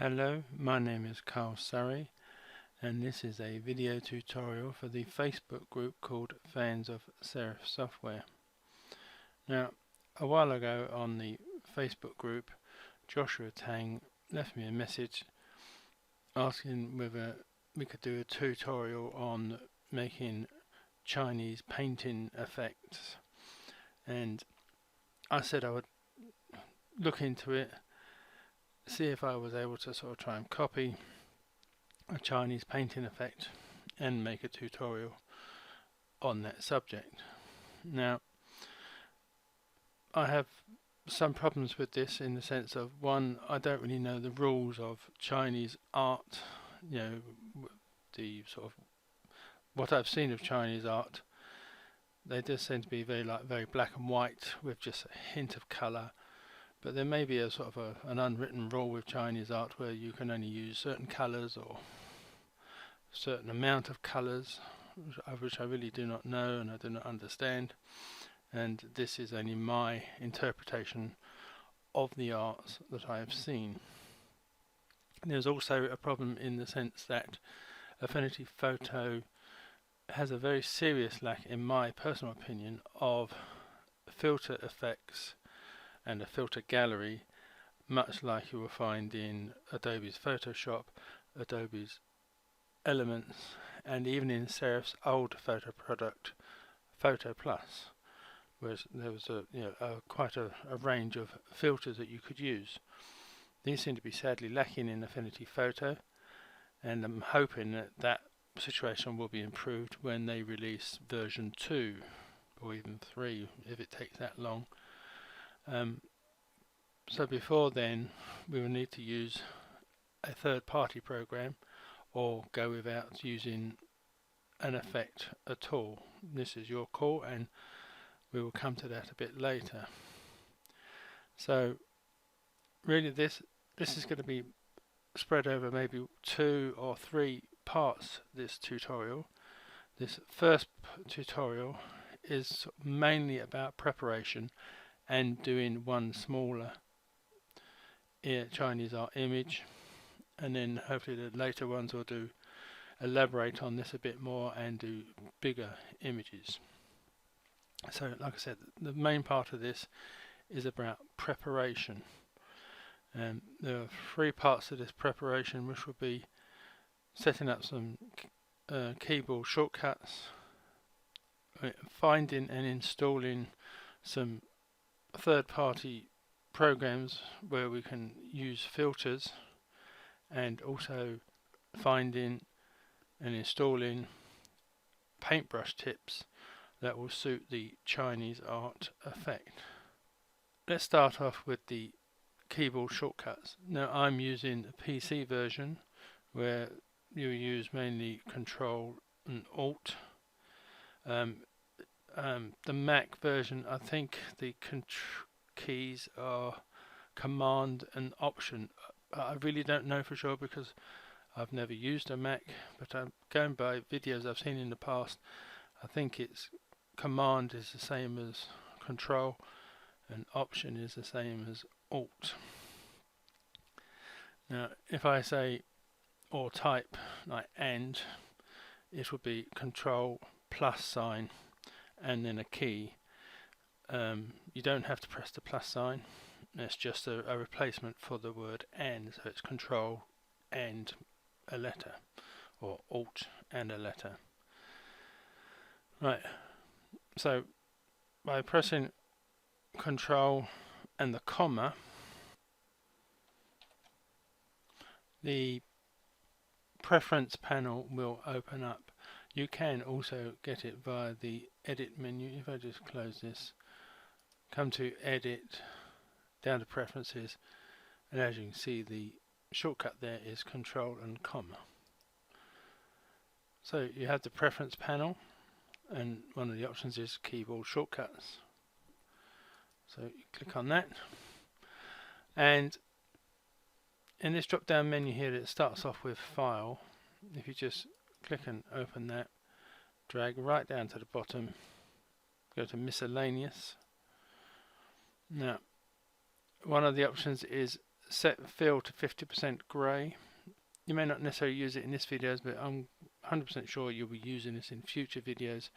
Hello, my name is Carl Surrey, and this is a video tutorial for the Facebook group called Fans of Serif Software. Now, a while ago on the Facebook group, Joshua Tang left me a message asking whether we could do a tutorial on making Chinese painting effects, and I said I would look into it, see if I was able to sort of try and copy a Chinese painting effect and make a tutorial on that subject. Now, I have some problems with this in the sense of, one, I don't really know the rules of Chinese art. The sort of what I've seen of Chinese art, they just seem to be very black and white with just a hint of colour. But there may be a sort of an unwritten rule with Chinese art where you can only use certain colours or a certain amount of colours, which I really do not know and I do not understand. And this is only my interpretation of the arts that I have seen. There's also a problem in the sense that Affinity Photo has a very serious lack, in my personal opinion, of filter effects and a filter gallery, much like you will find in Adobe's Photoshop, Adobe's Elements, and even in Serif's old photo product, Photo Plus, where there was quite a range of filters that you could use. These seem to be sadly lacking in Affinity Photo, and I'm hoping that that situation will be improved when they release version 2 or even 3 if it takes that long. So before then, we will need to use a third-party program or go without using an effect at all. This is your call, and we will come to that a bit later. So really this is going to be spread over maybe 2 or 3 parts, this tutorial. This first tutorial is mainly about preparation and doing one smaller Chinese art image, and then hopefully the later ones will elaborate on this a bit more and do bigger images. So like I said, the main part of this is about preparation, and there are 3 parts to this preparation, which will be setting up some keyboard shortcuts, finding and installing some third-party programs where we can use filters, and also finding and installing paintbrush tips that will suit the Chinese art effect. Let's start off with the keyboard shortcuts. Now I'm using a PC version where you use mainly Control and Alt. The Mac version, I think the keys are Command and Option. I really don't know for sure because I've never used a Mac, but I'm going by videos I've seen in the past. I think it's Command is the same as Control and Option is the same as Alt. Now if I say or type like AND, it would be Control plus sign and then a key. You don't have to press the plus sign. It's just a replacement for the word AND, so it's Control and a letter, or Alt and a letter. Right, so by pressing Control and the comma, the preference panel will open up. You can also get it via the edit menu. If I just close this, come to edit, down to preferences, and as you can see the shortcut there is Control and comma. So you have the preference panel, and one of the options is keyboard shortcuts. So you click on that, and in this drop down menu here it starts off with File. If you just click and open that, drag right down to the bottom, go to Miscellaneous. Now one of the options is set fill to 50% grey. You may not necessarily use it in this video, but I'm 100% sure you'll be using this in future videos.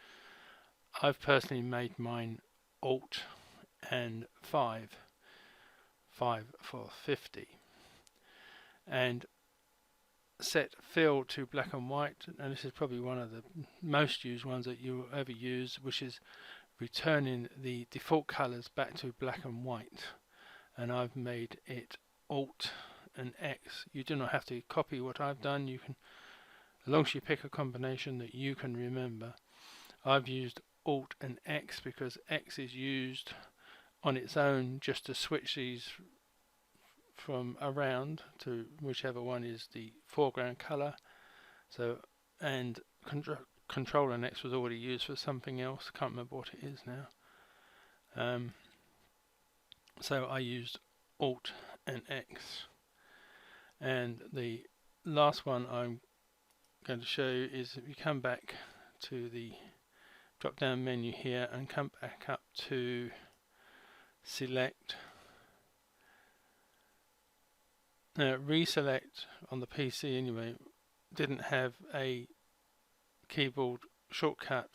I've personally made mine Alt and 5 for 50, and set fill to black and white, and this is probably one of the most used ones that you'll ever use, which is returning the default colors back to black and white, and I've made it Alt and X. You do not have to copy what I've done. You can, as long as you pick a combination that you can remember. I've used Alt and X because X is used on its own just to switch these from around to whichever one is the foreground color. So, and Control and X was already used for something else. Can't remember what it is now. So I used Alt and X. And the last one I'm going to show you is, if you come back to the drop down menu here and come back up to select. Now reselect on the PC anyway didn't have a keyboard shortcut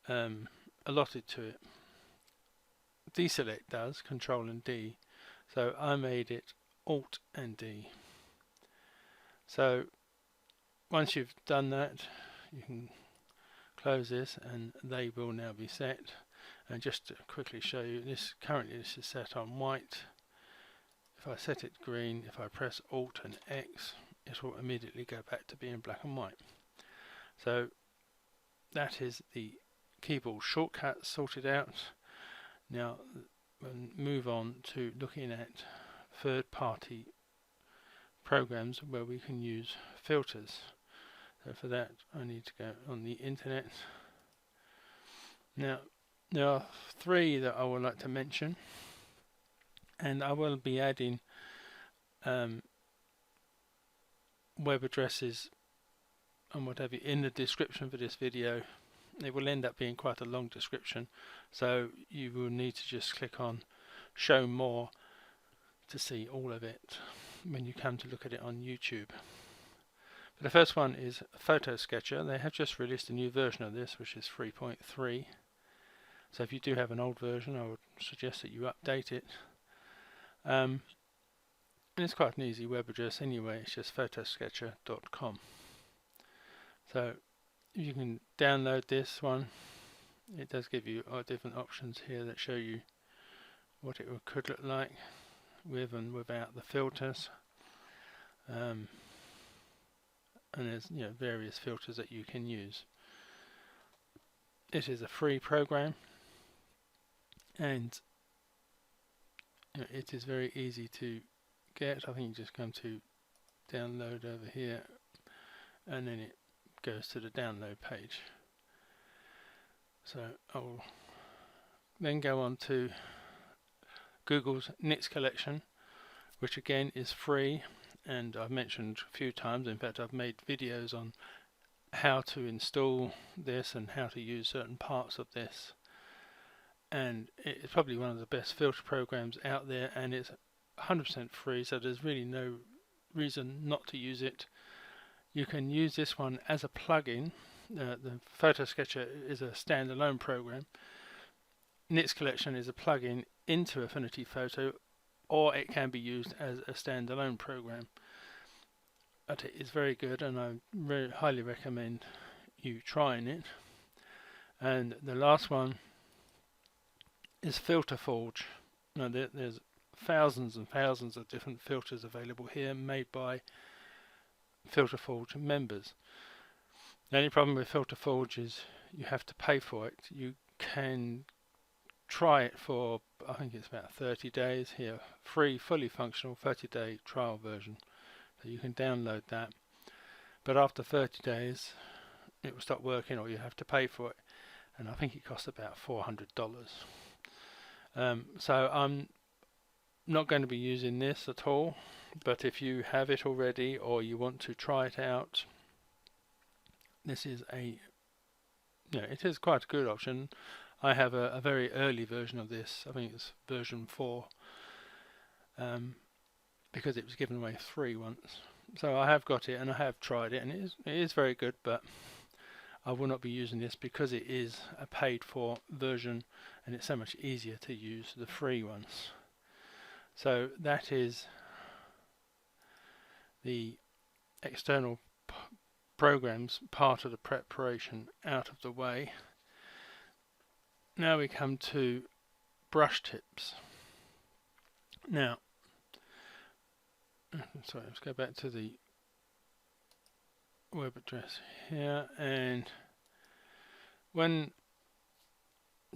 allotted to it. Deselect does, Control and D, so I made it Alt and D. So once you've done that, you can close this and they will now be set. And just to quickly show you, currently this is set on white. If I set it green, if I press Alt and X, it will immediately go back to being black and white. So that is the keyboard shortcut sorted out. Now we'll move on to looking at third-party programs where we can use filters. So for that I need to go on the internet. Now there are 3 that I would like to mention, and I will be adding web addresses and whatever in the description for this video. It will end up being quite a long description, so you will need to just click on show more to see all of it when you come to look at it on YouTube. But the first one is FotoSketcher. They have just released a new version of this, which is 3.3. So if you do have an old version, I would suggest that you update it. And it's quite an easy web address anyway. It's just fotosketcher.com. So you can download this one. It does give you different options here that show you what it could look like with and without the filters. And there's various filters that you can use. It is a free program, and it is very easy to get. I think you just come to download over here, and then it goes to the download page. So I will then go on to Google's Nix Collection, which again is free, and I've mentioned a few times. In fact, I've made videos on how to install this and how to use certain parts of this, and it's probably one of the best filter programs out there, and it's 100% free, so there's really no reason not to use it. You can use this one as a plugin. The Foto Sketcher is a standalone program. Nix Collection is a plugin into Affinity Photo, or it can be used as a standalone program. But it is very good, and I very highly recommend you trying it. And the last one is Filter Forge. Now there's thousands and thousands of different filters available here, made by Filter Forge members. The only problem with Filter Forge is you have to pay for it. You can try it for, I think it's about 30 days here, free, fully functional 30-day trial version. So you can download that, but after 30 days it will stop working, or you have to pay for it, and I think it costs about $400. So I'm not going to be using this at all, but if you have it already or you want to try it out, this is it is quite a good option. I have a very early version of this. I think it's version 4, because it was given away free once. So I have got it and I have tried it, and it is very good, but I will not be using this because it is a paid for version and it's so much easier to use the free ones. So that is the external programs part of the preparation out of the way. Now we come to brush tips. Now, sorry, let's go back to the web address here, and when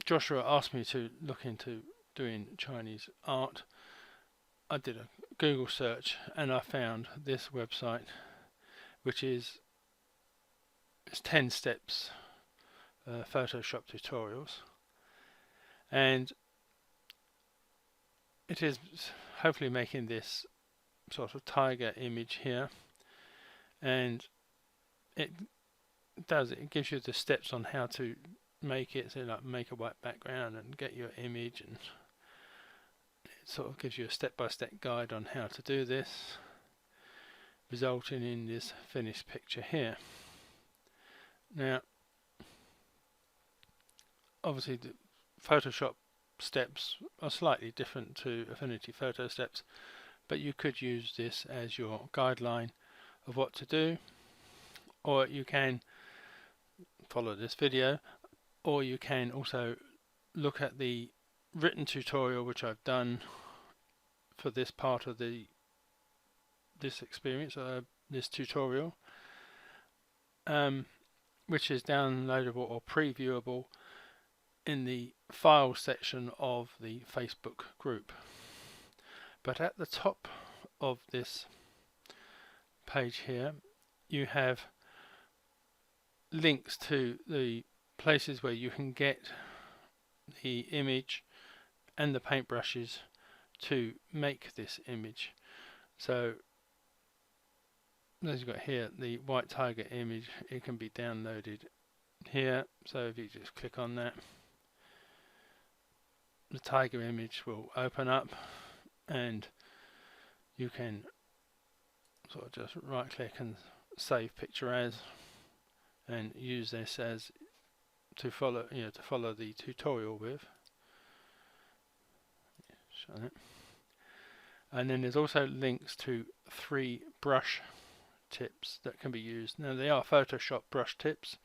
Joshua asked me to look into doing Chinese art, I did a Google search and I found this website, which is 10 steps Photoshop tutorials, and it is hopefully making this sort of tiger image here, and it gives you the steps on how to make it. So like make a white background and get your image, and it sort of gives you a step-by-step guide on how to do this, resulting in this finished picture here. Now obviously the Photoshop steps are slightly different to Affinity photo steps, but you could use this as your guideline of what to do, or you can follow this video, or you can also look at the written tutorial which I've done for this part of this experience, this tutorial, which is downloadable or previewable in the file section of the Facebook group. But at the top of this page here you have links to the places where you can get the image and the paintbrushes to make this image. So as you've got here, the white tiger image, it can be downloaded here. So if you just click on that, the tiger image will open up, and you can sort of just right click and save picture as, and use this as to follow the tutorial with. And then there's also links to 3 brush tips that can be used. Now they are Photoshop brush tips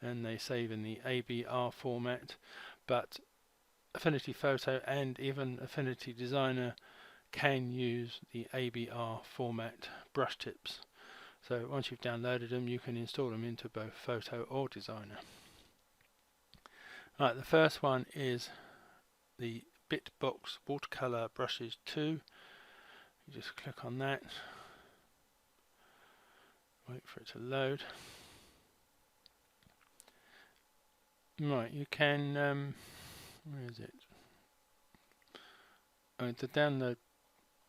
and they save in the ABR format, but Affinity Photo and even Affinity Designer can use the ABR format brush tips. So once you've downloaded them, you can install them into both Photo or Designer. Right, the first one is the Bitbox Watercolor Brushes 2. You just click on that, wait for it to load. Right, you can, where is it? The download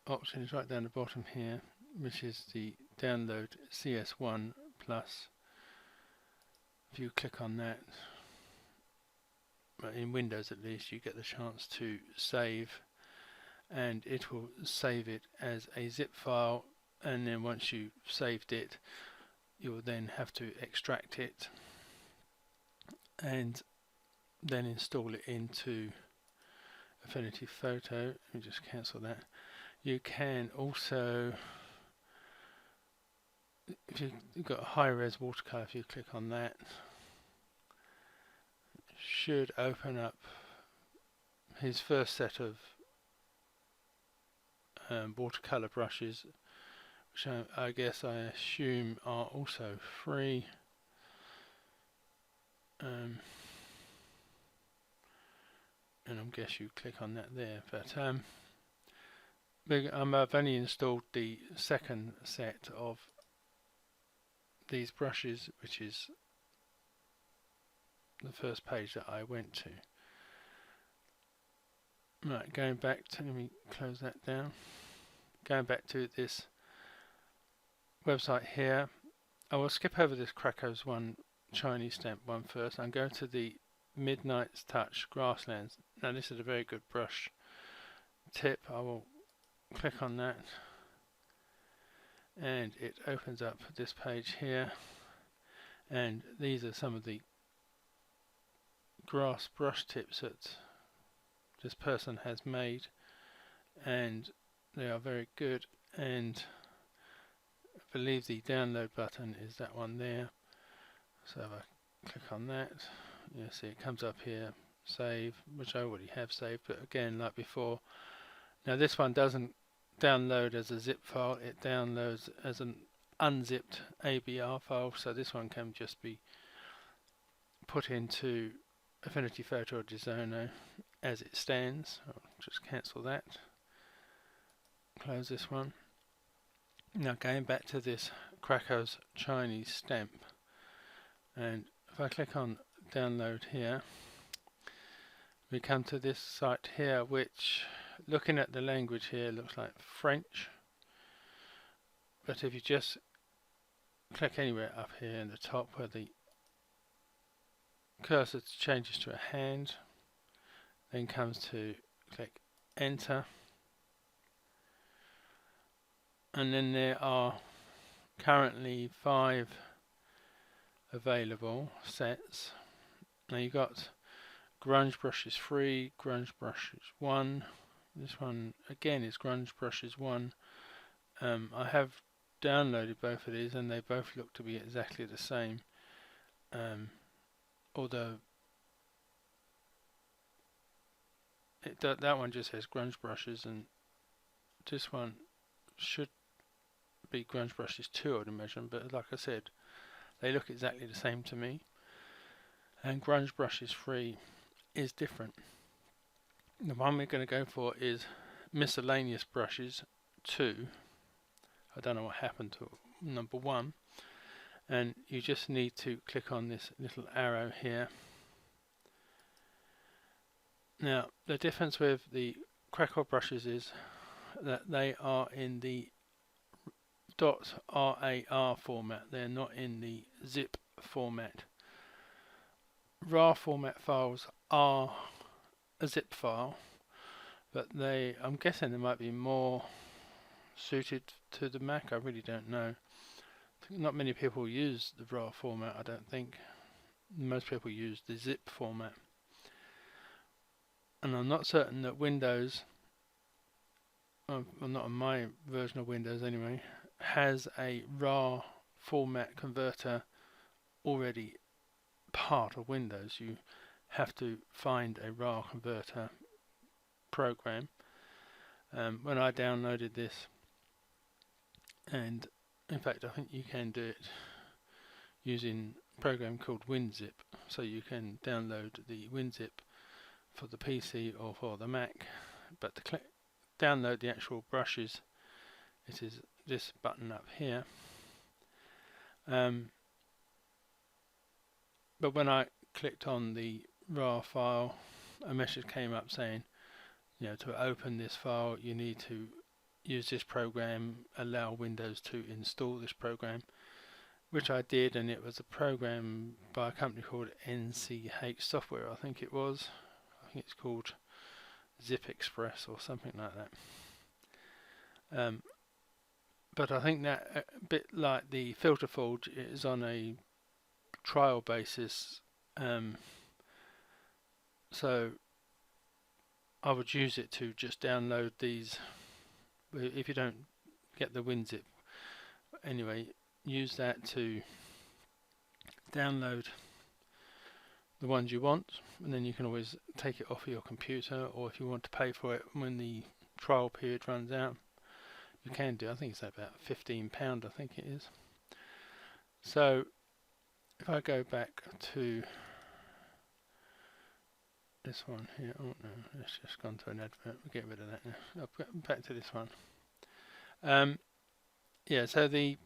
option is right down the bottom here, which is the download CS1 plus. If you click on that, in Windows at least, you get the chance to save, and it will save it as a zip file, and then once you've saved it, you will then have to extract it and then install it into Affinity Photo. Let me just cancel that. You can also, if you've got a high-res watercolor, if you click on that, it should open up his first set of watercolor brushes, which I assume are also free. And I guess you click on that there, but I've only installed the second set of these brushes, which is the first page that I went to. Right, going back to, let me close that down. Going back to this website here, I will skip over this Krako's one Chinese stamp one first and go to the Midnight's Touch Grasslands. Now this is a very good brush tip. I will click on that, and it opens up this page here, and these are some of the grass brush tips that this person has made, and they are very good. And I believe the download button is that one there, so if I click on that, you see it comes up here, save, which I already have saved, but again, like before, now this one doesn't download as a zip file, it downloads as an unzipped ABR file, so this one can just be put into Affinity Photo Designer as it stands. I'll just cancel that, close this one. Now going back to this Krako's Chinese stamp, and if I click on download here, we come to this site here, which, looking at the language here, looks like French, but if you just click anywhere up here in the top where the cursor changes to a hand, then comes to click enter, and then there are currently 5 available sets. Now you got grunge brushes 3, grunge brushes 1. This one again is grunge brushes 1. I have downloaded both of these and they both look to be exactly the same, although that one just says grunge brushes, and this one should be grunge brushes 2, I would imagine, but like I said, they look exactly the same to me. And grunge brushes 3 is different. The one we're going to go for is miscellaneous brushes 2. I don't know what happened to number 1, and you just need to click on this little arrow here. Now the difference with the Krako brushes is that they are in the .rar format, they're not in the zip format. RAR format files are a zip file, but I'm guessing they might be more suited to the Mac. I really don't know. Not many people use the RAR format, I don't think. Most people use the zip format. And I'm not certain that Windows, well not on my version of Windows anyway, has a RAR format converter already part of Windows. You have to find a RAR converter program. When I downloaded this, and in fact I think you can do it using a program called WinZip, so you can download the WinZip for the PC or for the Mac, but to download the actual brushes, it is this button up here. But when I clicked on the RAR file, a message came up saying, to open this file you need to use this program, allow Windows to install this program, which I did, and it was a program by a company called NCH Software, I think it was. I think it's called Zip Express or something like that. But I think that a bit like the Filter Forge is on a trial basis, so I would use it to just download these. If you don't get the WinZip anyway, use that to download the ones you want, and then you can always take it off of your computer, or if you want to pay for it when the trial period runs out, you can do. I think it's about £15, I think it is. So if I go back to this one here, oh no, it's just gone to an advert, we'll get rid of that now. I'll get back to this one. Yeah, so the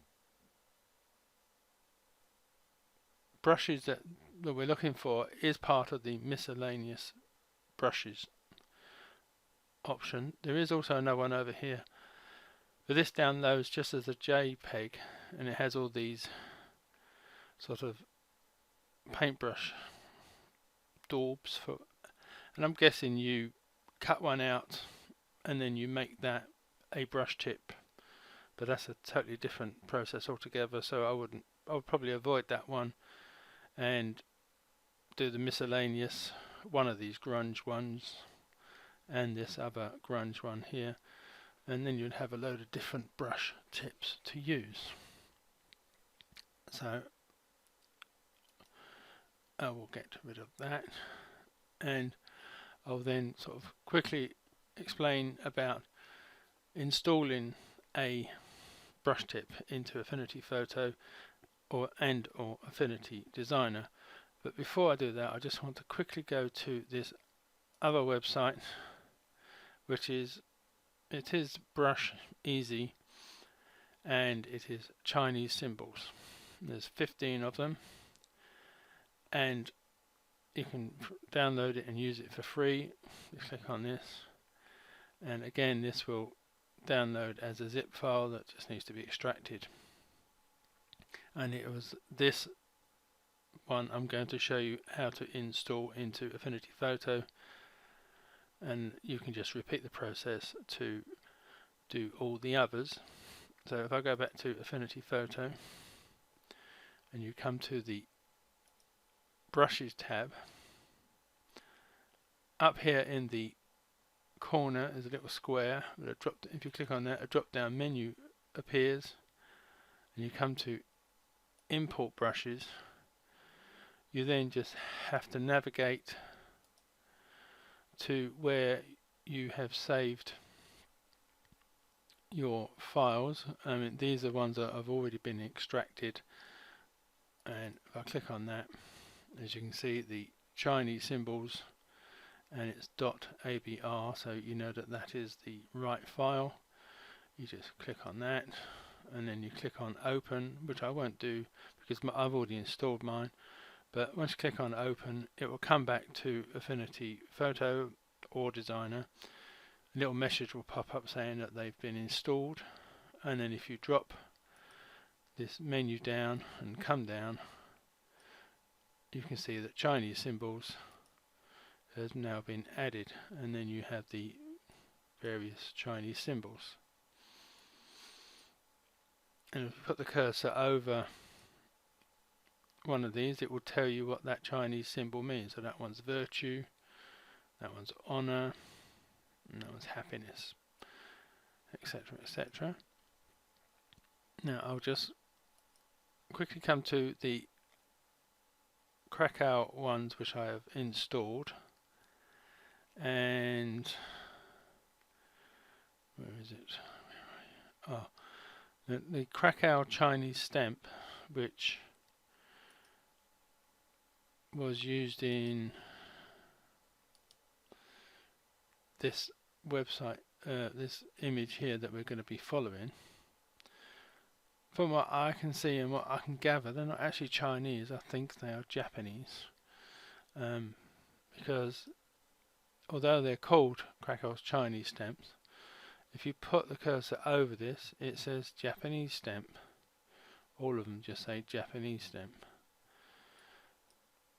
brushes that we're looking for is part of the miscellaneous brushes option. There is also another one over here, but this downloads just as a JPEG, and it has all these sort of paintbrush daubs and I'm guessing you cut one out and then you make that a brush tip, but that's a totally different process altogether, so I would probably avoid that one and do the miscellaneous, one of these grunge ones and this other grunge one here, and then you'd have a load of different brush tips to use. So I will get rid of that, and I'll then sort of quickly explain about installing a brush tip into Affinity Photo or Affinity Designer. But before I do that, I just want to quickly go to this other website, which is Brush Easy, and it is Chinese symbols. There's 15 of them, and you can download it and use it for free. You click on this, and again this will download as a zip file that just needs to be extracted. And it was this one I'm going to show you how to install into Affinity Photo, and you can just repeat the process to do all the others. So if I go back to Affinity Photo and you come to the Brushes tab, up here in the corner is a little square with a drop. If you click on that, a drop down menu appears, and you come to Import Brushes. You then just have to navigate to where you have saved your files. I mean, these are ones that have already been extracted, and if I click on that, as you can see, the Chinese symbols, and it's .abr, so you know that that is the right file. You just click on that, and then you click on Open, which I won't do because I've already installed mine. But once you click on Open, it will come back to Affinity Photo or Designer. A little message will pop up saying that they've been installed, and then if you drop this menu down and come down, you can see that Chinese symbols has now been added, and then you have the various Chinese symbols. And if you put the cursor over one of these, it will tell you what that Chinese symbol means. So that one's virtue, that one's honor, and that one's happiness, etc., etc. Now I'll just quickly come to the Krako ones which I have installed, and where is it? Oh, the Krako Chinese stamp, which was used in this website, this image here that we're going to be following. From what I can see and what I can gather, they're not actually Chinese. I think they are Japanese, because although they're called Krako's Chinese stamps, if you put the cursor over this, it says Japanese stamp. All of them just say Japanese stamp.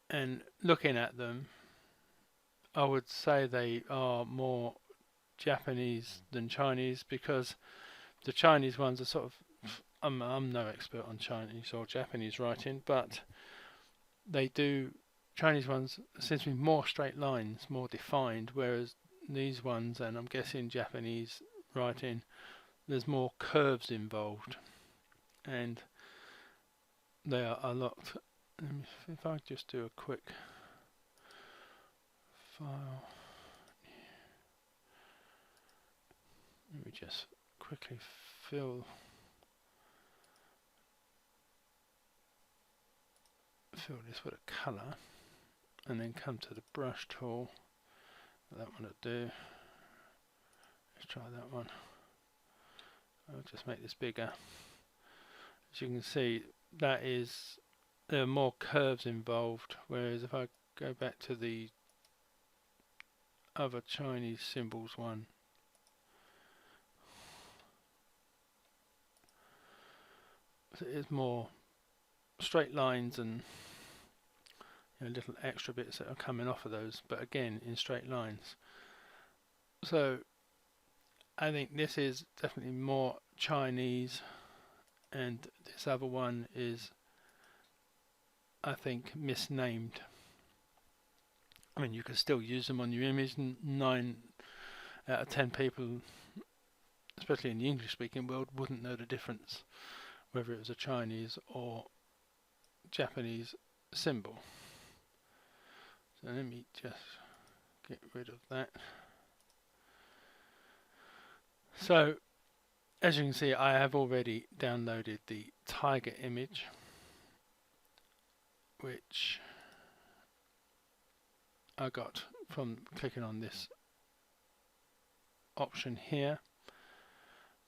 And looking at them, I would say they are more Japanese than Chinese, because the Chinese ones are sort of, I'm no expert on Chinese or Japanese writing, but Chinese ones seem to be more straight lines, more defined, whereas these ones, and I'm guessing Japanese writing, there's more curves involved, and they are a lot. If I just do a quick file, let me just quickly fill this with a colour, and then come to the brush tool. That one will do. Let's try that one. I'll just make this bigger. As you can see, there are more curves involved, whereas if I go back to the other Chinese symbols one, so it is more straight lines and little extra bits that are coming off of those, but again in straight lines. So I think this is definitely more Chinese, and this other one is, I think, misnamed. I mean, you can still use them on your image, and 9 out of 10 people, especially in the English-speaking world, wouldn't know the difference whether it was a Chinese or Japanese symbol. So let me just get rid of that. So as you can see, I have already downloaded the tiger image, which I got from clicking on this option here.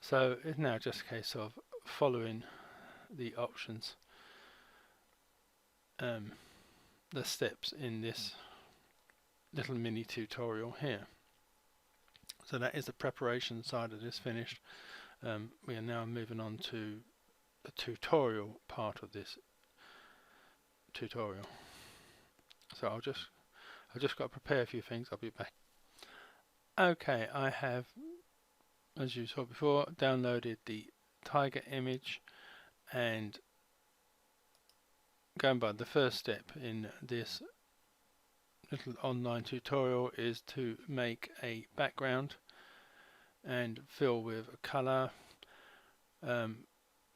So it's now just a case of following the options, the steps in this little mini tutorial here. So that is the preparation side of this finished. We are now moving on to the tutorial part of this tutorial. So I've just got to prepare a few things. I'll be back. Okay, I have, as you saw before, downloaded the tiger image, and going by the first step in this little online tutorial is to make a background and fill with a color.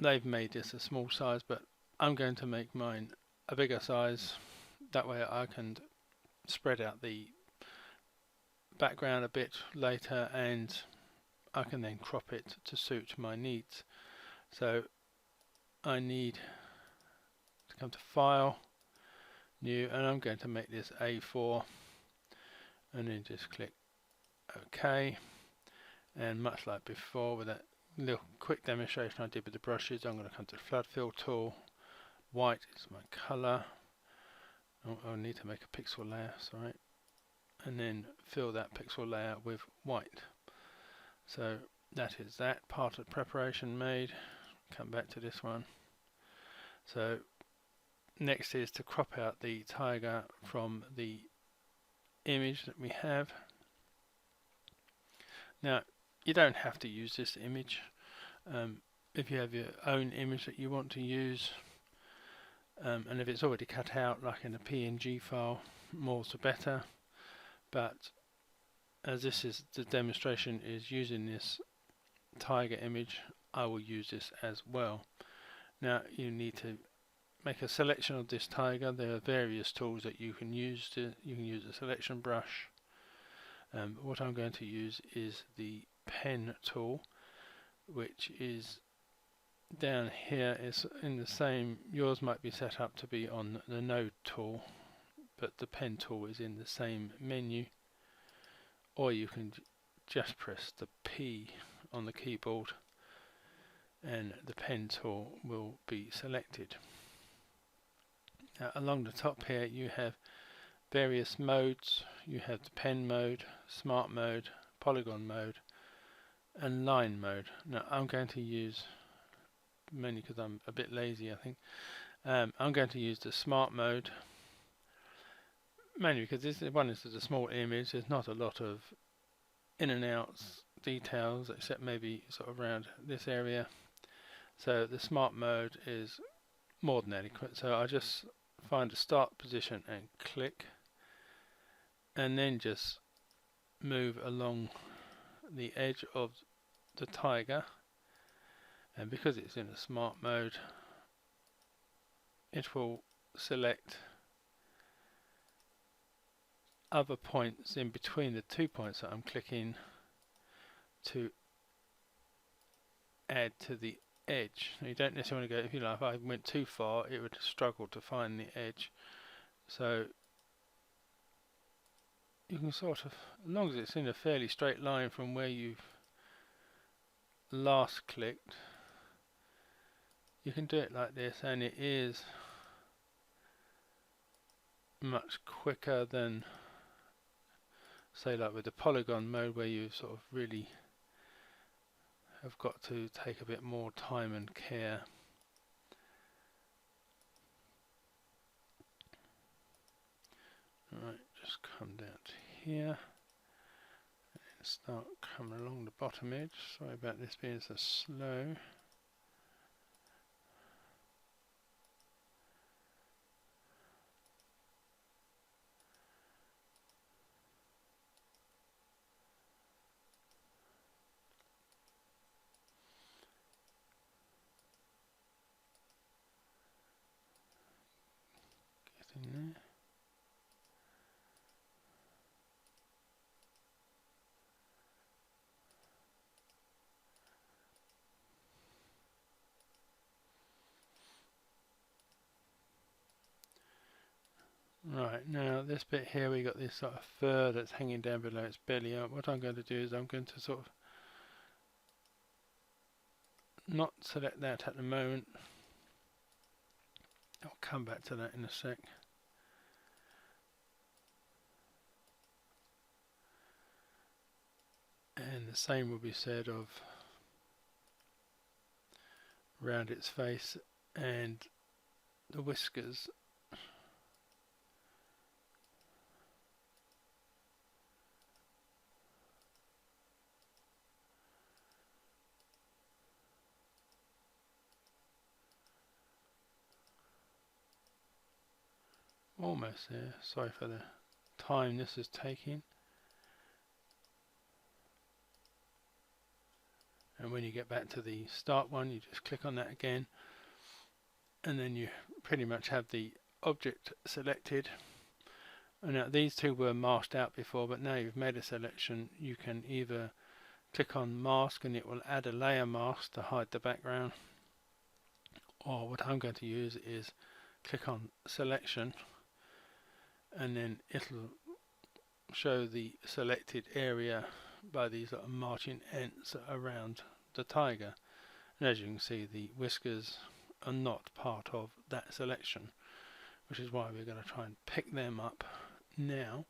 They've made this a small size, but I'm going to make mine a bigger size. That way I can spread out the background a bit later, and I can then crop it to suit my needs. So I need to come to File, New, and I'm going to make this A4, and then just click OK. And much like before, with that little quick demonstration I did with the brushes, I'm going to come to the Flood Fill tool. White is my color. I'll need to make a pixel layer, sorry, and then fill that pixel layer with white. So that is that part of the preparation made. Come back to this one. So next is to crop out the tiger from the image that we have. Now you don't have to use this image. If you have your own image that you want to use, and if it's already cut out like in a PNG file, more the better. But as this is the demonstration is using this tiger image, I will use this as well. Now you need to make a selection of this tiger. There are various tools that you can use. You can use a selection brush. What I'm going to use is the pen tool, which is down here. Is in the same, yours might be set up to be on the node tool, but the pen tool is in the same menu, or you can just press the P on the keyboard and the pen tool will be selected. Now along the top here you have various modes. You have the pen mode, smart mode, polygon mode and line mode. Now I'm going to use, mainly because I'm a bit lazy I think, I'm going to use the smart mode, mainly because this one is a small image. There's not a lot of in and outs details except maybe sort of around this area. So the smart mode is more than adequate. So I just find a start position and click, and then just move along the edge of the tiger, and because it's in a smart mode it will select other points in between the 2 points that I'm clicking to add to the edge. Now you don't necessarily want to go, if you like, if I went too far it would struggle to find the edge. So you can sort of, as long as it's in a fairly straight line from where you've last clicked, you can do it like this, and it is much quicker than, say, like with the polygon mode where you sort of really have got to take a bit more time and care. Alright, just come down to here and start coming along the bottom edge. Sorry about this being so slow. Getting there. Right, now this bit here we got this sort of fur that's hanging down below its belly. What I'm going to do is I'm going to sort of not select that at the moment. I'll come back to that in a sec. And the same will be said of around its face and the whiskers. Almost there. Sorry for the time this is taking. And when you get back to the start one, you just click on that again, and then you pretty much have the object selected. And now these two were masked out before, but now you've made a selection, you can either click on mask and it will add a layer mask to hide the background, or what I'm going to use is click on selection, and then it'll show the selected area by these little marching ants around the tiger. And as you can see, the whiskers are not part of that selection, which is why we're going to try and pick them up now.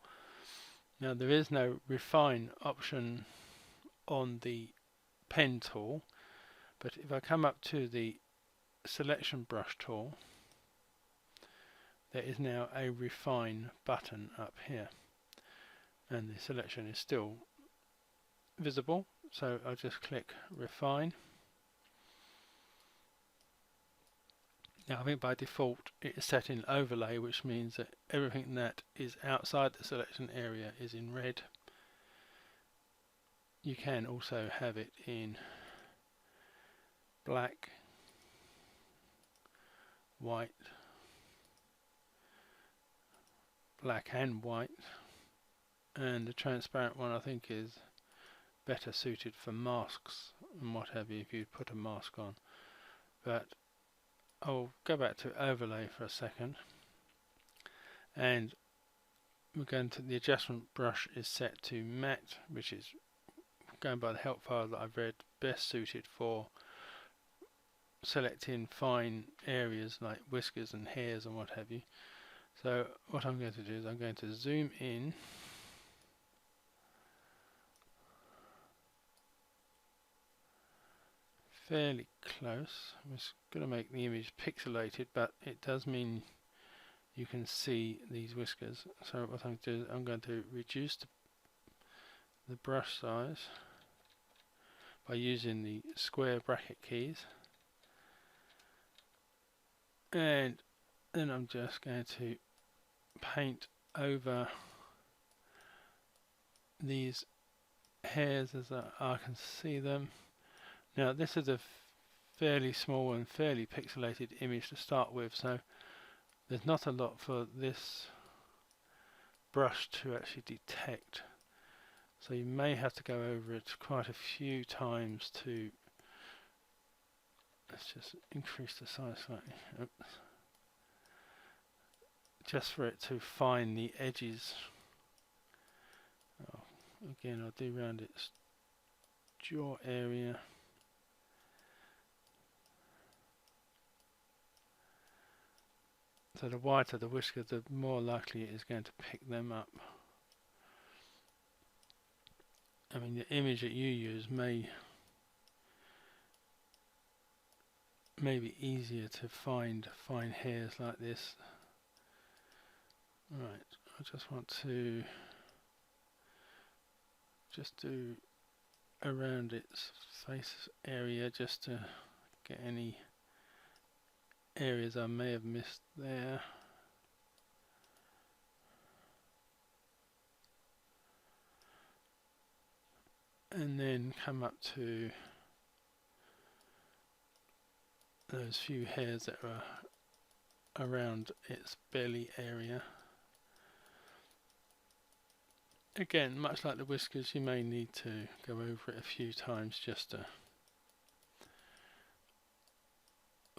Now there is no refine option on the pen tool, but if I come up to the selection brush tool, there is now a refine button up here, and the selection is still visible, so I'll just click refine. Now I think by default it is set in overlay, which means that everything that is outside the selection area is in red. You can also have it in black, white, black and white, and the transparent one I think is better suited for masks and what have you if you put a mask on. But I'll go back to overlay for a second, and we're going to, the adjustment brush is set to matte, which is, going by the help file that I've read, best suited for selecting fine areas like whiskers and hairs and what have you. So what I'm going to do is I'm going to zoom in fairly close. I'm just going to make the image pixelated, but it does mean you can see these whiskers. So what I'm going to do is I'm going to reduce the brush size by using the square bracket keys, and then I'm just going to paint over these hairs as I can see them. Now this is a fairly small and fairly pixelated image to start with, so there's not a lot for this brush to actually detect. So you may have to go over it quite a few times to, let's just increase the size slightly. Oops. Just for it to find the edges. Oh, again, I'll do around its jaw area. So the whiter the whisker, the more likely it is going to pick them up. I mean, the image that you use may be easier to find fine hairs like this. Right, I just want to just do around its face area just to get any areas I may have missed there. And then come up to those few hairs that are around its belly area. Again, much like the whiskers, you may need to go over it a few times just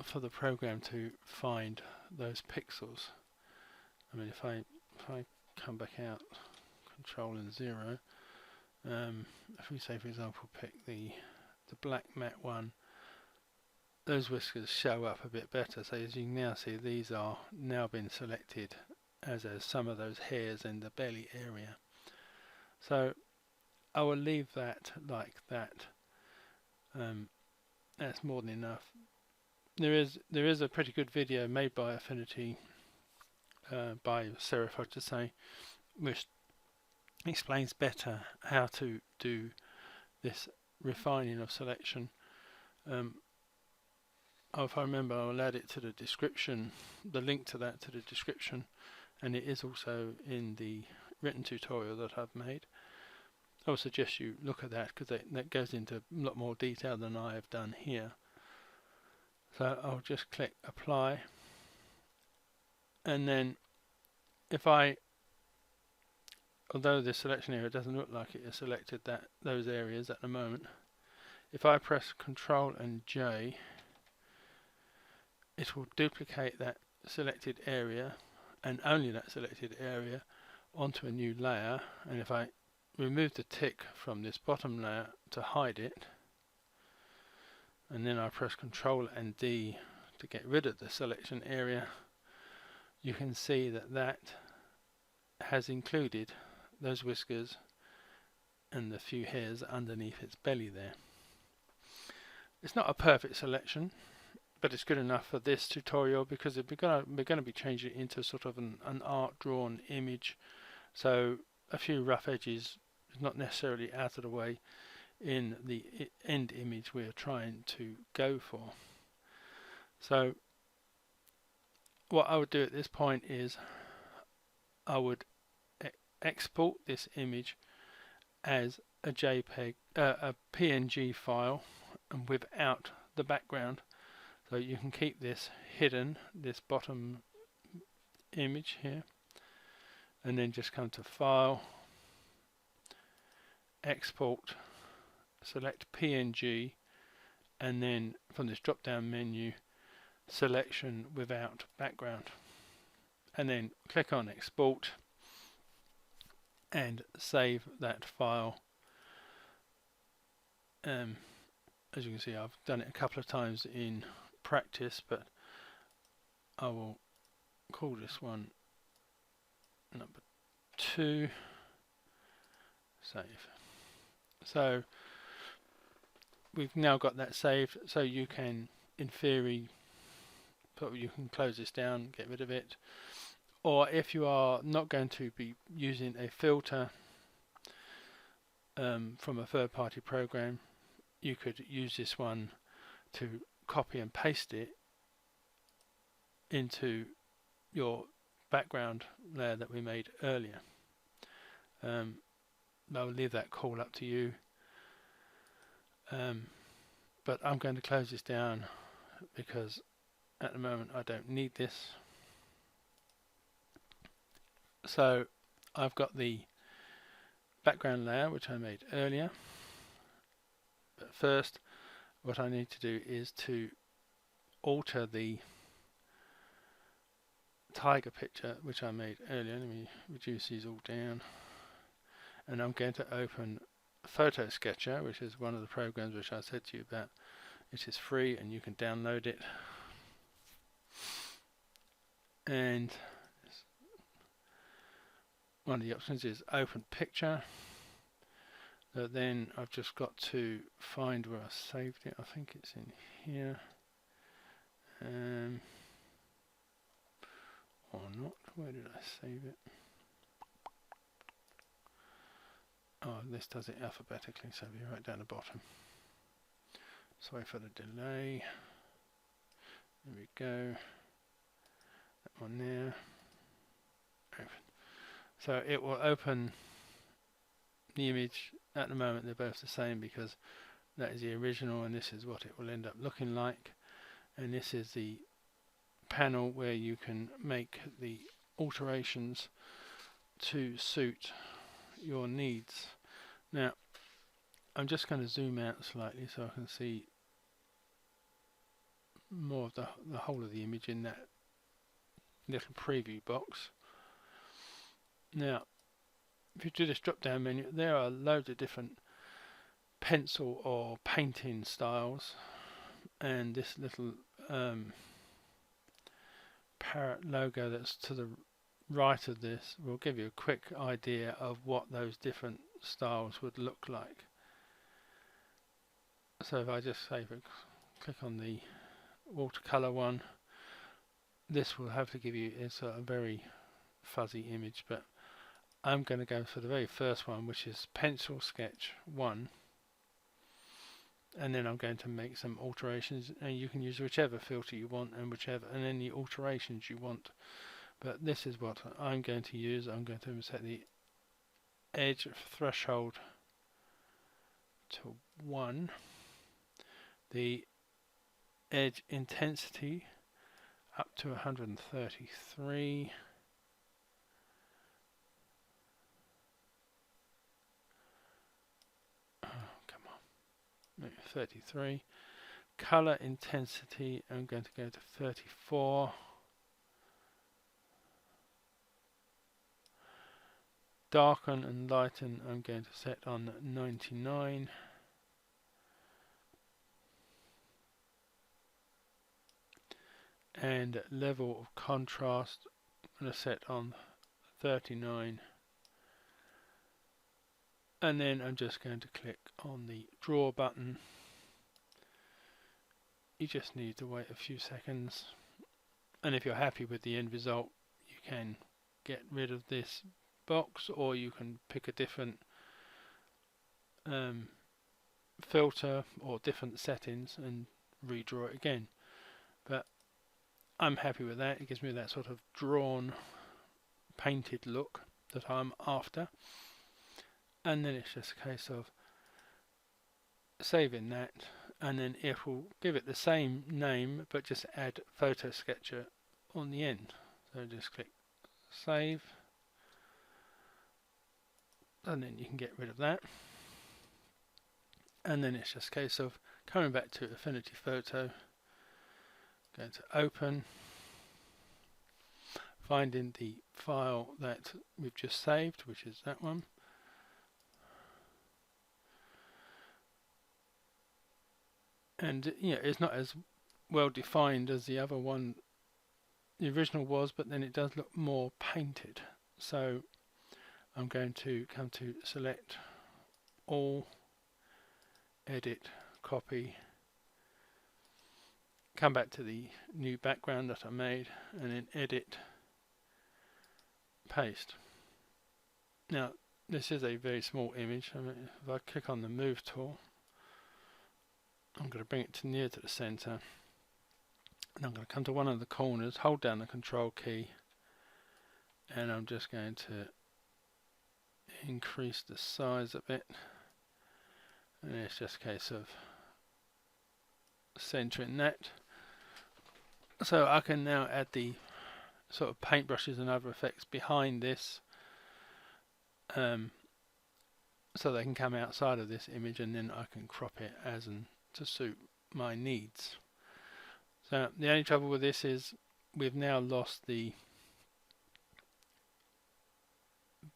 for the program to find those pixels. I mean, if I come back out, Control and 0, if we say, for example, pick the black matte one, those whiskers show up a bit better. So as you can now see, these are now been selected as some of those hairs in the belly area. So I will leave that like that. That's more than enough. There is a pretty good video made by Affinity, by Serif, I should say, which explains better how to do this refining of selection. If I remember, I'll add it to the description, the link to that to the description, and it is also in the written tutorial that I've made. I would suggest you look at that because that goes into a lot more detail than I have done here. So I'll just click apply, and then although the selection area doesn't look like it has selected those areas at the moment, if I press Control and J, it will duplicate that selected area and only that selected area onto a new layer. And if I remove the tick from this bottom layer to hide it, and then I press Control and D to get rid of the selection area, you can see that has included those whiskers and the few hairs underneath its belly there. It's not a perfect selection, but it's good enough for this tutorial because we're going to be changing it into sort of an art drawn image, so a few rough edges is not necessarily out of the way in the end image we're trying to go for. So what I would do at this point is I would export this image as a JPEG, a PNG file, and without the background. So you can keep this hidden, this bottom image here, and then just come to File, Export, select PNG, and then from this drop down menu, Selection without background, and then click on Export and save that file. As you can see, I've done it a couple of times in practice, but I will call this one number 2, save. So we've now got that saved, so you can, in theory, you can close this down, get rid of it, or if you are not going to be using a filter from a third-party program, you could use this one to copy and paste it into your background layer that we made earlier. I'll leave that call up to you, but I'm going to close this down because at the moment I don't need this. So I've got the background layer which I made earlier, but first what I need to do is to alter the tiger picture which I made earlier. Let me reduce these all down, and I'm going to open Foto Sketcher, which is one of the programs which I said to you about. It is free and you can download it, and one of the options is open picture. Then I've just got to find where I saved it. I think it's in here, or not. Where did I save it? Oh, this does it alphabetically, so if you right down the bottom. Sorry for the delay. There we go. That one there. Open. So it will open the image. At the moment they're both the same because that is the original and this is what it will end up looking like. And this is the panel where you can make the alterations to suit your needs. Now I'm just going to zoom out slightly so I can see more of the whole of the image in that little preview box. Now if you do this drop down menu, there are loads of different pencil or painting styles, and this little parrot logo that's to the right of this will give you a quick idea of what those different styles would look like. So if I just say, click on the watercolor one, this will have to give you a very fuzzy image, but I'm going to go for the very first one, which is pencil sketch 1, and then I'm going to make some alterations, and you can use whichever filter you want and any alterations you want. But this is what I'm going to use. I'm going to set the edge threshold to 1, the edge intensity up to 133, come on, 33, color intensity I'm going to go to 34, darken and lighten I'm going to set on 99, and level of contrast I'm going to set on 39, and then I'm just going to click on the draw button. You just need to wait a few seconds, and if you're happy with the end result you can get rid of this box, or you can pick a different filter or different settings and redraw it again. But I'm happy with that. It gives me that sort of drawn painted look that I'm after, and then it's just a case of saving that, and then it will give it the same name but just add FotoSketcher on the end. So just click save, and then you can get rid of that, and then it's just a case of coming back to Affinity Photo, going to open, finding the file that we've just saved, which is that one, and it's not as well defined as the other one, the original was, but then it does look more painted. So I'm going to come to select all, edit, copy, come back to the new background that I made, and then edit, paste. Now this is a very small image. If I click on the move tool, I'm going to bring it near to the center, and I'm going to come to one of the corners, hold down the control key, and I'm just going to increase the size a bit, and it's just a case of centering that. So I can now add the sort of paintbrushes and other effects behind this, so they can come outside of this image, and then I can crop it as and to suit my needs. So the only trouble with this is we've now lost the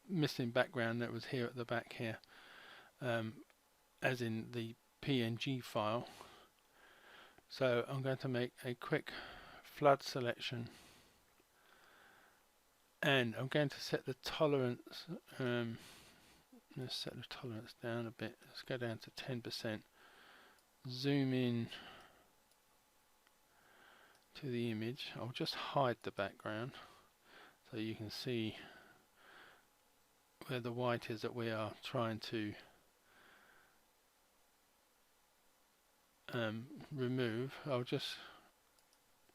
missing background that was here at the back here, as in the PNG file. So I'm going to make a quick flood selection, and I'm going to set the tolerance, let's set the tolerance down a bit, let's go down to 10%, zoom in to the image. I'll just hide the background so you can see where the white is that we are trying to remove, I'll just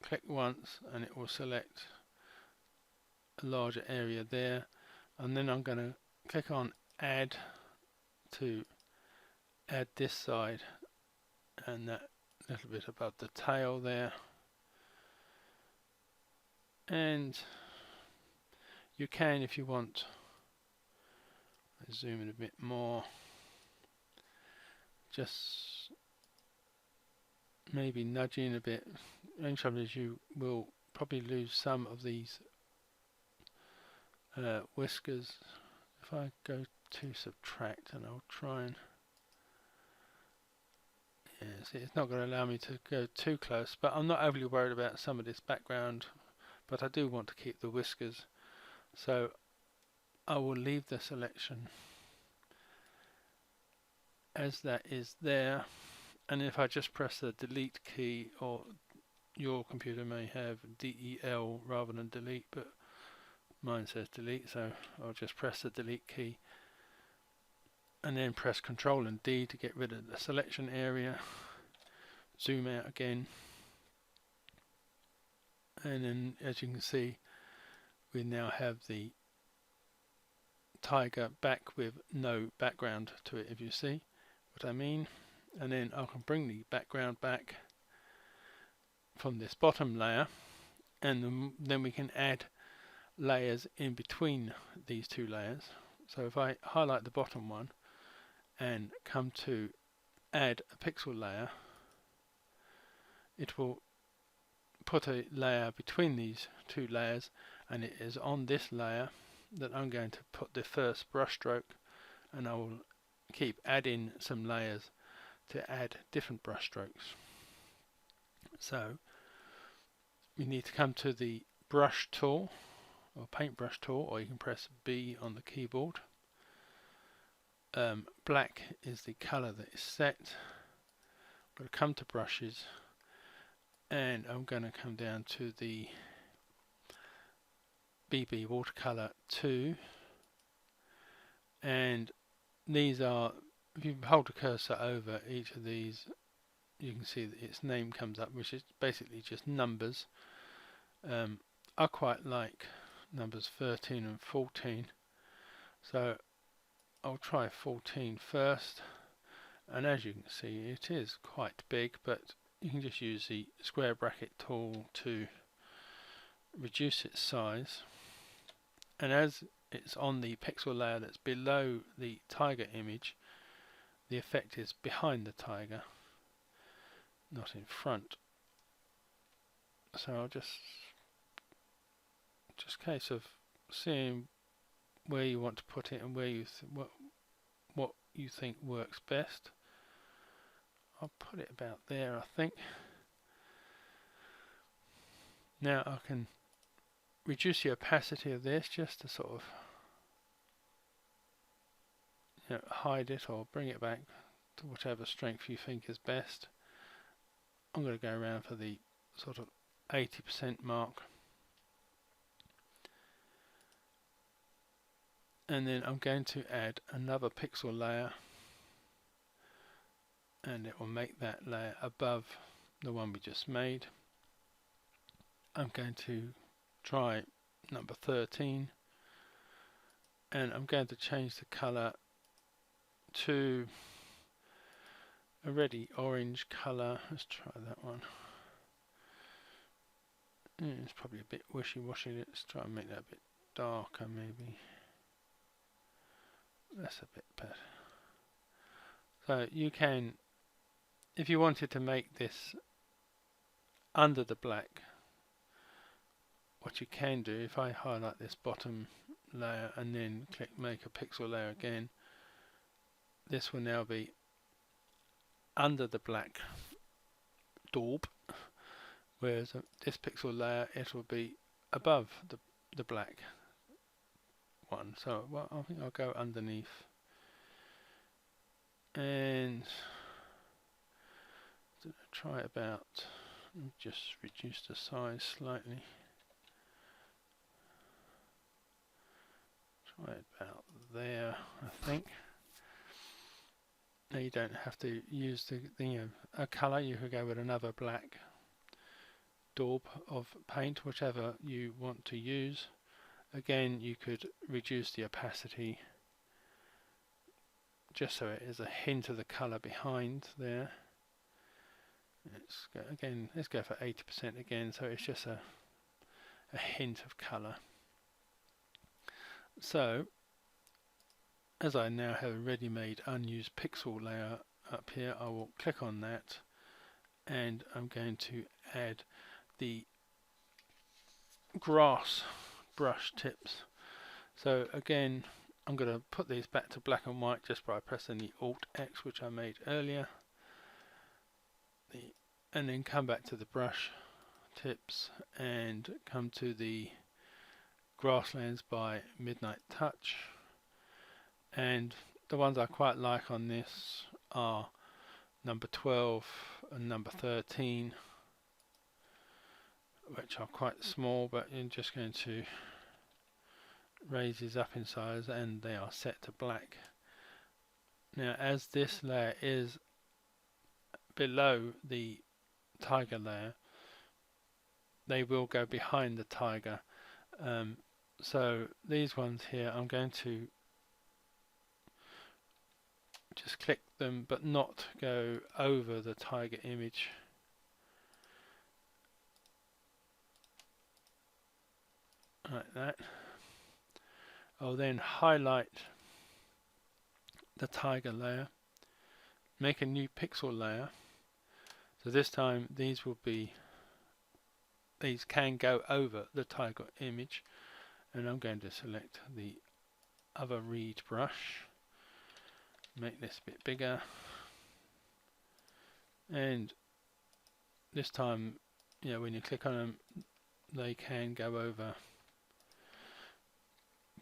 click once and it will select a larger area there, and then I'm going to click on add to add this side and that little bit above the tail there. And you can, if you want, zoom in a bit more, just maybe nudge in a bit. The only trouble is you will probably lose some of these whiskers. If I go to subtract, and I'll try and, yeah, see, it's not going to allow me to go too close, but I'm not overly worried about some of this background, but I do want to keep the whiskers, so I will leave the selection as that is there. And if I just press the delete key, or your computer may have DEL rather than delete, but mine says delete, so I'll just press the delete key and then press Control and D to get rid of the selection area, zoom out again, and then as you can see we now have the tiger back with no background to it, if you see what I mean. And then I can bring the background back from this bottom layer, and then we can add layers in between these two layers. So if I highlight the bottom one and come to add a pixel layer, it will put a layer between these two layers, and it is on this layer that I'm going to put the first brush stroke, and I will keep adding some layers to add different brush strokes. So you need to come to the brush tool or paintbrush tool, or you can press B on the keyboard. Black is the color that is set. I'm going to come to brushes, and I'm going to come down to the BB watercolor 2, and these are, if you hold the cursor over each of these, you can see that its name comes up, which is basically just numbers. I quite like numbers 13 and 14, so I'll try 14 first, and as you can see it is quite big, but you can just use the square bracket tool to reduce its size. And as it's on the pixel layer that's below the tiger image, the effect is behind the tiger, not in front. So I'll just case of seeing where you want to put it and where you what you think works best. I'll put it about there, I think. Now I can reduce the opacity of this just to sort of, you know, hide it or bring it back to whatever strength you think is best. I'm going to go around for the sort of 80% mark, and then I'm going to add another pixel layer, and it will make that layer above the one we just made. I'm going to try number 13, and I'm going to change the color to a reddy orange color. Let's try that one. It's probably a bit wishy-washy. Let's try and make that a bit darker, maybe. That's a bit better. So you can, if you wanted to make this under the black, what you can do, if I highlight this bottom layer and then click make a pixel layer again, this will now be under the black daub, whereas this pixel layer, it will be above the black one. So well, I think I'll go underneath and try about, just reduce the size slightly. Try about there, I think. Now you don't have to use a colour. You could go with another black daub of paint, whichever you want to use. Again, you could reduce the opacity just so it is a hint of the colour behind there. Let's go for 80% again, so it's just a hint of colour. So, as I now have a ready-made unused pixel layer up here, I will click on that, and I'm going to add the grass brush tips. So again, I'm going to put these back to black and white just by pressing the Alt X, which I made earlier, and then come back to the brush tips and come to the grasslands by Midnight Touch. And the ones I quite like on this are number 12 and number 13, which are quite small, but I'm just going to raise these up in size, and they are set to black. Now, as this layer is below the tiger layer, they will go behind the tiger. So these ones here, I'm going to just click them but not go over the tiger image. Like that. I'll then highlight the tiger layer, make a new pixel layer. So this time these can go over the tiger image, and I'm going to select the other reed brush, make this a bit bigger, and this time, when you click on them, they can go over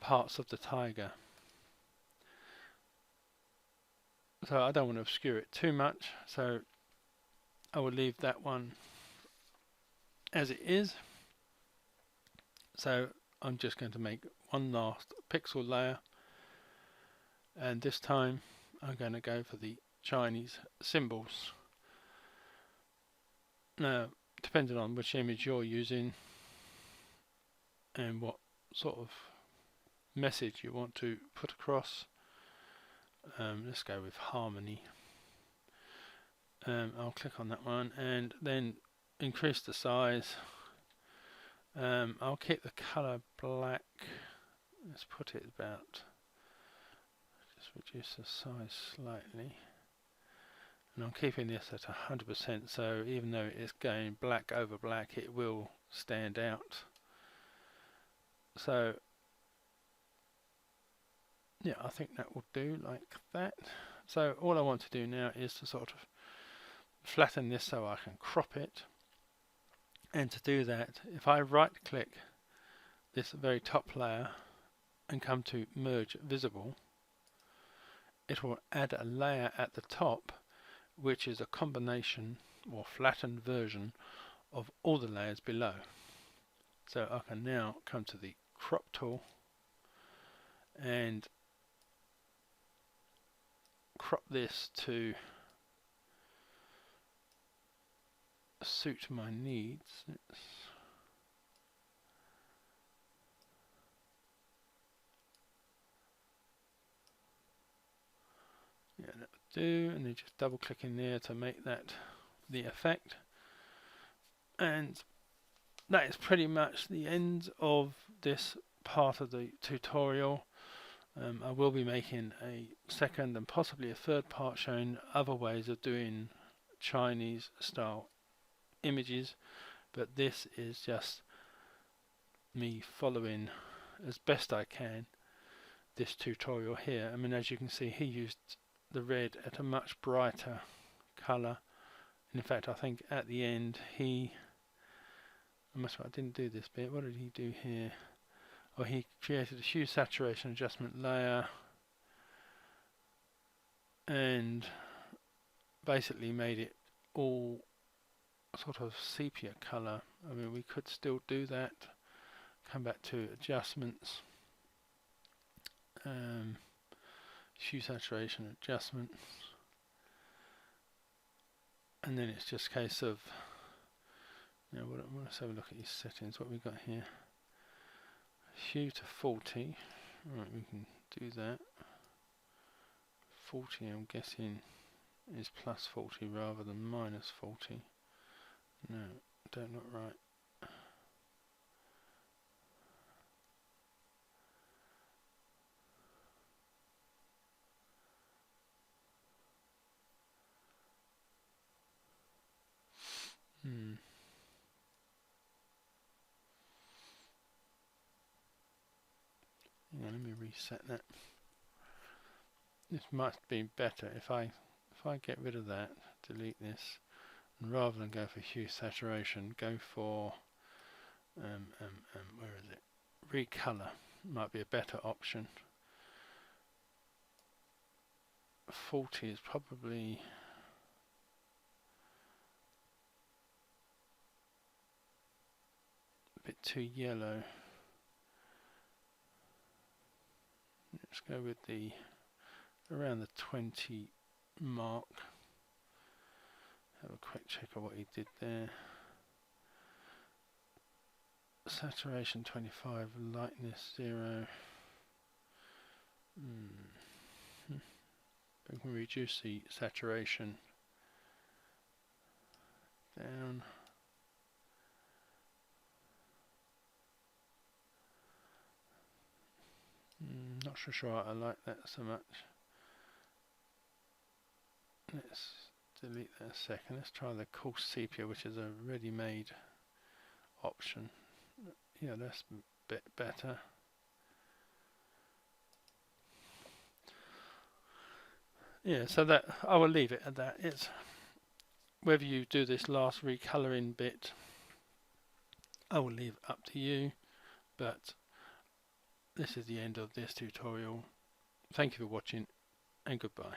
parts of the tiger. So I don't want to obscure it too much, so I will leave that one as it is. So I'm just going to make one last pixel layer, and this time I'm going to go for the Chinese symbols. Now, depending on which image you're using and what sort of message you want to put across, let's go with harmony. I'll click on that one and then increase the size. I'll keep the color black. Let's put it about, just reduce the size slightly, and I'm keeping this at 100%, so even though it's going black over black, it will stand out. So yeah, I think that will do like that. So all I want to do now is to sort of flatten this so I can crop it. And to do that, if I right click this very top layer and come to merge visible, it will add a layer at the top which is a combination or flattened version of all the layers below. So I can now come to the crop tool and crop this to suit my needs. Yeah, that would do, and then just double click in there to make that the effect. And that is pretty much the end of this part of the tutorial. I will be making a second and possibly a third part showing other ways of doing Chinese style images, but this is just me following as best I can this tutorial here. I mean, as you can see, he used the red at a much brighter color. In fact, I think at the end I didn't do this bit. What did he do here? Oh, he created a hue saturation adjustment layer and basically made it all sort of sepia color. I mean, we could still do that. Come back to adjustments hue saturation adjustment, and then it's just a case of, now let's have a look at these settings. What we've got here, hue to 40. Right, we can do that. 40, I'm guessing, is plus 40 rather than minus 40. No, don't look right. Yeah, let me reset that. This must be better if I get rid of that, delete this, and rather than go for hue saturation, go for where is it? Recolor might be a better option. 40 is probably a bit too yellow. Let's go with the around the 20 mark. Have a quick check of what he did there. Saturation 25, lightness 0. We can reduce the saturation down. Not so sure I like that so much. Let's delete that a second. Let's try the coarse sepia, which is a ready-made option. Yeah, that's a bit better. Yeah, so that I will leave it at that. It's whether you do this last recoloring bit, I will leave it up to you, but this is the end of this tutorial. Thank you for watching, and goodbye.